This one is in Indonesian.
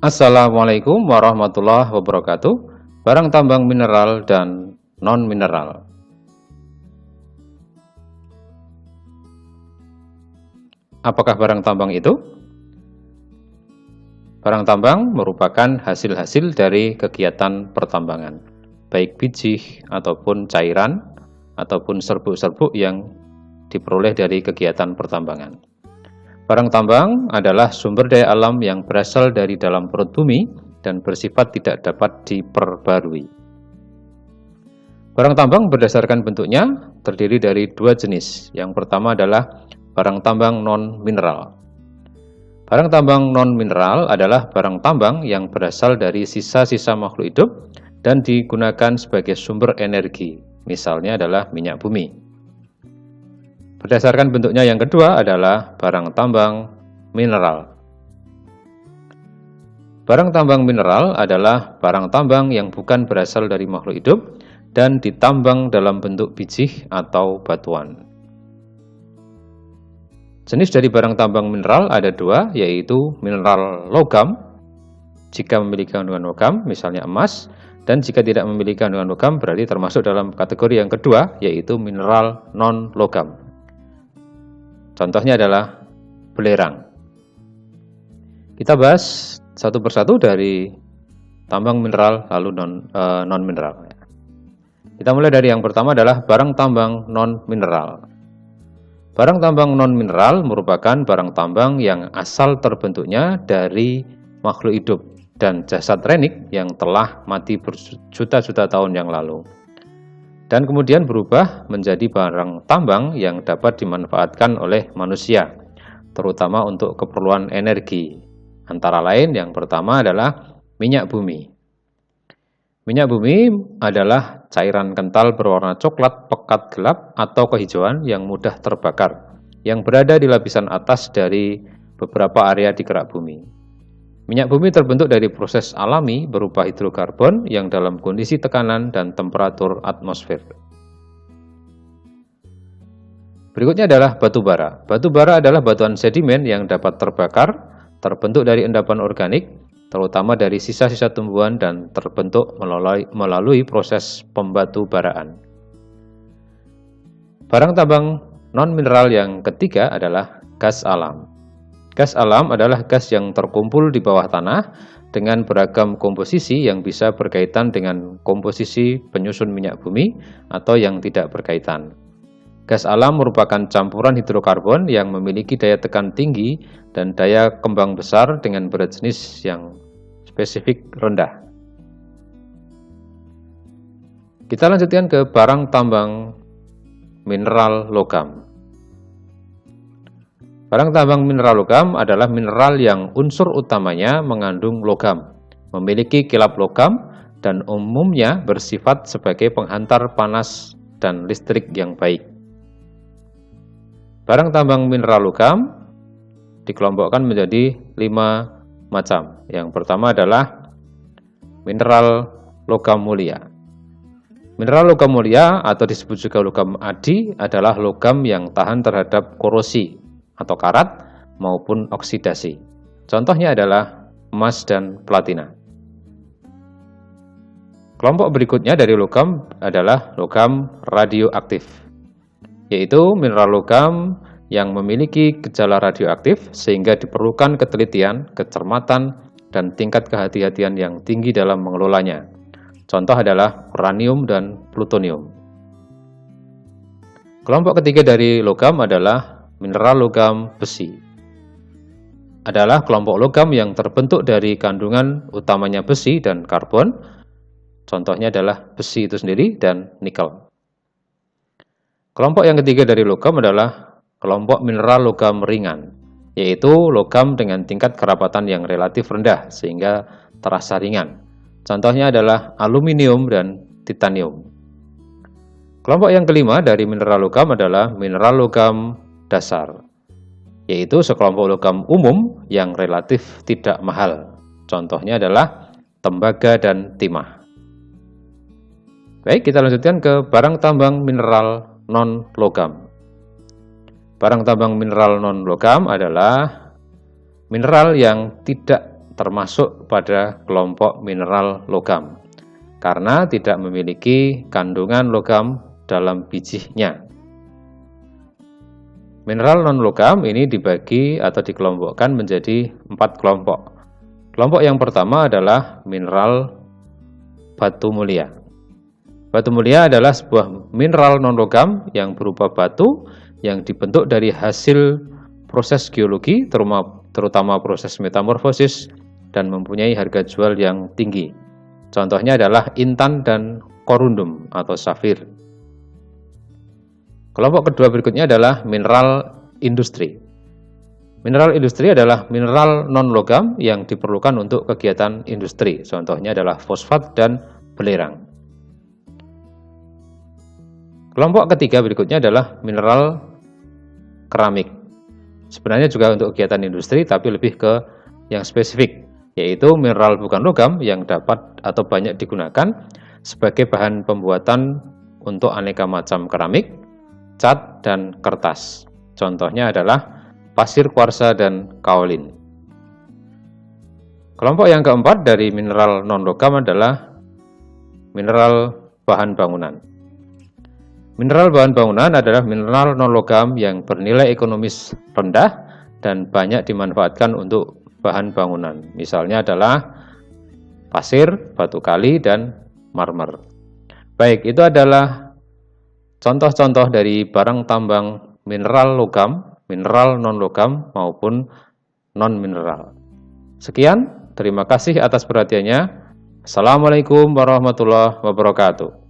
Assalamualaikum warahmatullahi wabarakatuh. Barang tambang mineral dan non-mineral. Apakah barang tambang itu? Barang tambang merupakan hasil-hasil dari kegiatan pertambangan, baik biji ataupun cairan ataupun serbuk-serbuk yang diperoleh dari kegiatan pertambangan. Barang tambang adalah sumber daya alam yang berasal dari dalam perut bumi dan bersifat tidak dapat diperbarui. Barang tambang berdasarkan bentuknya terdiri dari dua jenis. Yang pertama adalah barang tambang non-mineral. Barang tambang non-mineral adalah barang tambang yang berasal dari sisa-sisa makhluk hidup dan digunakan sebagai sumber energi, misalnya adalah minyak bumi. Berdasarkan bentuknya yang kedua adalah barang tambang mineral. Barang tambang mineral adalah barang tambang yang bukan berasal dari makhluk hidup dan ditambang dalam bentuk biji atau batuan. Jenis dari barang tambang mineral ada dua, yaitu mineral logam, jika memiliki kandungan logam, misalnya emas, dan jika tidak memiliki kandungan logam berarti termasuk dalam kategori yang kedua, yaitu mineral non-logam. Contohnya adalah belerang. Kita bahas satu persatu dari tambang mineral lalu non-mineral. Kita mulai dari yang pertama adalah barang tambang non-mineral. Barang tambang non-mineral merupakan barang tambang yang asal terbentuknya dari makhluk hidup dan jasad renik yang telah mati berjuta-juta tahun yang lalu, dan kemudian berubah menjadi barang tambang yang dapat dimanfaatkan oleh manusia, terutama untuk keperluan energi. Antara lain yang pertama adalah minyak bumi. Minyak bumi adalah cairan kental berwarna coklat pekat gelap atau kehijauan yang mudah terbakar, yang berada di lapisan atas dari beberapa area di kerak bumi. Minyak bumi terbentuk dari proses alami berupa hidrokarbon yang dalam kondisi tekanan dan temperatur atmosfer. Berikutnya adalah batu bara. Batu bara adalah batuan sedimen yang dapat terbakar, terbentuk dari endapan organik, terutama dari sisa-sisa tumbuhan dan terbentuk melalui proses pembatu baraan. Barang tambang non-mineral yang ketiga adalah gas alam. Gas alam adalah gas yang terkumpul di bawah tanah dengan beragam komposisi yang bisa berkaitan dengan komposisi penyusun minyak bumi atau yang tidak berkaitan. Gas alam merupakan campuran hidrokarbon yang memiliki daya tekan tinggi dan daya kembang besar dengan berat jenis yang spesifik rendah. Kita lanjutkan ke barang tambang mineral logam. Barang tambang mineral logam adalah mineral yang unsur utamanya mengandung logam, memiliki kilap logam, dan umumnya bersifat sebagai penghantar panas dan listrik yang baik. Barang tambang mineral logam dikelompokkan menjadi 5 macam. Yang pertama adalah mineral logam mulia. Mineral logam mulia atau disebut juga logam adi adalah logam yang tahan terhadap korosi atau karat maupun oksidasi. Contohnya adalah emas dan platina. Kelompok berikutnya dari logam adalah logam radioaktif, yaitu mineral logam yang memiliki gejala radioaktif sehingga diperlukan ketelitian, kecermatan, dan tingkat kehati-hatian yang tinggi dalam mengelolanya. Contoh adalah uranium dan plutonium. Kelompok ketiga dari logam adalah mineral logam besi. Adalah kelompok logam yang terbentuk dari kandungan utamanya besi dan karbon. Contohnya adalah besi itu sendiri dan nikel. Kelompok yang ketiga dari logam adalah kelompok mineral logam ringan, yaitu logam dengan tingkat kerapatan yang relatif rendah sehingga terasa ringan. Contohnya adalah aluminium dan titanium. Kelompok yang kelima dari mineral logam adalah mineral logam dasar, yaitu sekelompok logam umum yang relatif tidak mahal. Contohnya adalah tembaga dan timah. Baik, kita lanjutkan ke barang tambang mineral non-logam. Barang tambang mineral non-logam adalah mineral yang tidak termasuk pada kelompok mineral logam karena tidak memiliki kandungan logam dalam bijinya. Mineral non-logam ini dibagi atau dikelompokkan menjadi 4 kelompok. Kelompok yang pertama adalah mineral batu mulia. Batu mulia adalah sebuah mineral non-logam yang berupa batu yang dibentuk dari hasil proses geologi, terutama proses metamorfosis, dan mempunyai harga jual yang tinggi. Contohnya adalah intan dan korundum atau safir. Kelompok kedua berikutnya adalah mineral industri. Mineral industri adalah mineral non-logam yang diperlukan untuk kegiatan industri. Contohnya adalah fosfat dan belerang. Kelompok ketiga berikutnya adalah mineral keramik. Sebenarnya juga untuk kegiatan industri, tapi lebih ke yang spesifik, yaitu mineral bukan logam yang dapat atau banyak digunakan sebagai bahan pembuatan untuk aneka macam keramik, cat, dan kertas. Contohnya adalah pasir kuarsa dan kaolin. Kelompok yang keempat dari mineral non-logam adalah mineral bahan bangunan. Mineral bahan bangunan adalah mineral non-logam yang bernilai ekonomis rendah dan banyak dimanfaatkan untuk bahan bangunan. Misalnya adalah pasir, batu kali, dan marmer. Baik, itu adalah contoh-contoh dari barang tambang mineral logam, mineral non-logam maupun non-mineral. Sekian, terima kasih atas perhatiannya. Assalamualaikum warahmatullahi wabarakatuh.